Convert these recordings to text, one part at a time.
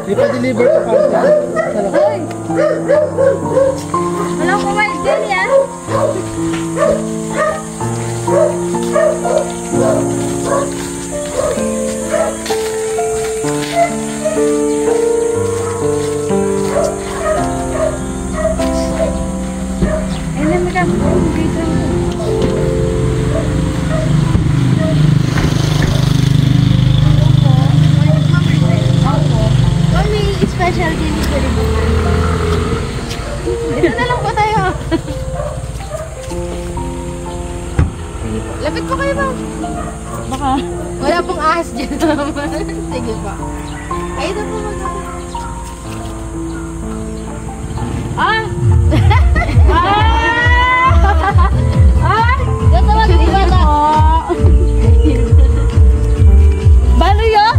Ipa-deliver ko pa sa Hoy! Walang kumain dyan yan. Ayun na magkakaroon dito. Special delivery mo. Dito na lang po tayo. Lapit po kayo ba? Baka. Wala pong ahas dyan naman. Sige pa. Kayo na po mag-ahas. Ah! Ah! Gatawag di ba na? Baloy ah!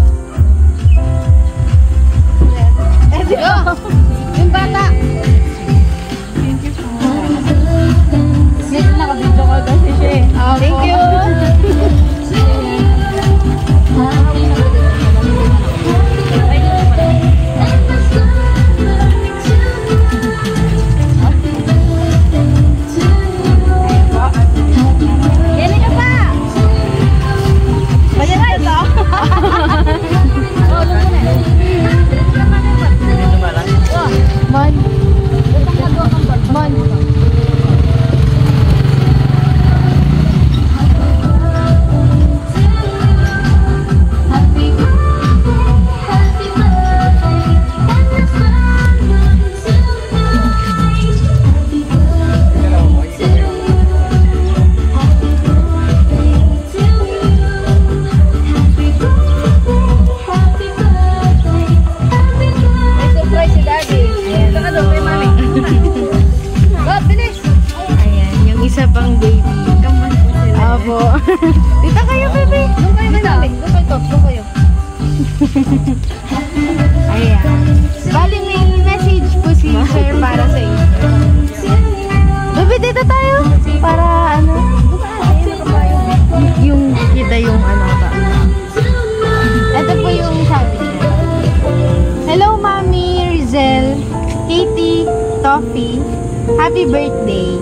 Yung bata. Thank you po. Yes, nakabidyo ko kasi siya eh. Thank you. Yan ka pa. Bayan na ito. Oh, luto na. Man. Man. Isa pang baby. Apo. Dito kayo, baby. Doon kayo manamig. Doon kayo. Ayan. Bali, may message po si sir para sa inyo. Baby, dito tayo. Para ano? Yung kita yung ano ba? Ito po yung sabi niya. Hello, Mami, Rizel, Katie, Toffee. Happy birthday.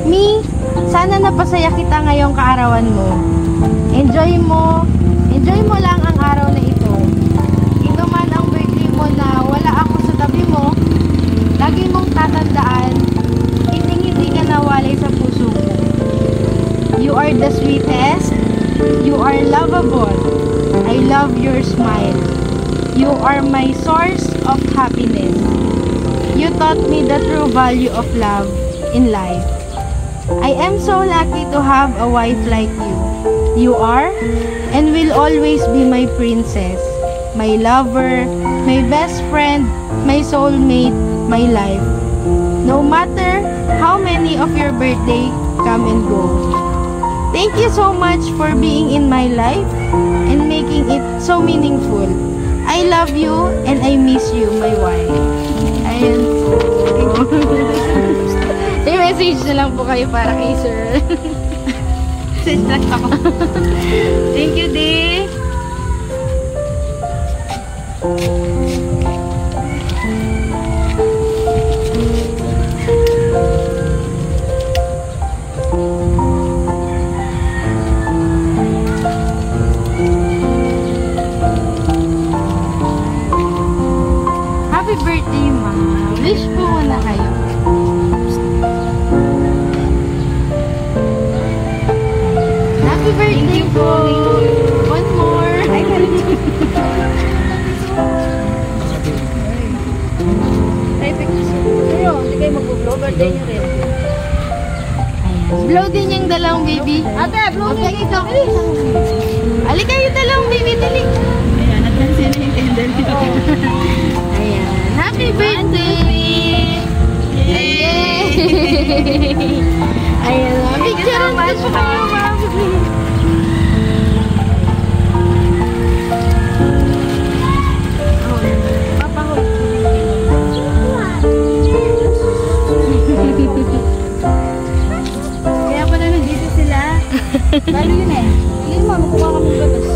Mi, sana napasaya kita ngayong kaarawan mo. Enjoy mo lang ang araw na ito. Ito man ang birthday mo na wala ako sa tabi mo, lagi mong tatandaan, hindi ka nawalay sa puso ko. You are the sweetest, you are lovable, I love your smile. You are my source of happiness. You taught me the true value of love in life. I am so lucky to have a wife like you. You are and will always be my princess, my lover, my best friend, my soulmate, my life. No matter how many of your birthday come and go. Thank you so much for being in my life and making it so meaningful. I love you and I miss you, my wife. Ayan po. I-message na lang po kayo para kay sir. Message lang ako. Thank you, Dee. Happy birthday, Ma. Wish po muna kayo. Happy birthday po. Pero, hindi kayo mag-blow. Birthday nyo rin. Blow din yung dalawang baby. Ate, blow nyo Okay, dito. Halika yung dalawang baby, dali. Ayan, natansin na yung candle dito. Ayan. Happy birthday! Yay! Ayan. Picture mo pa kayo, mami. Kaya pala nandito sila. Lalo yun eh. Hindi mo, makuha kami gatos.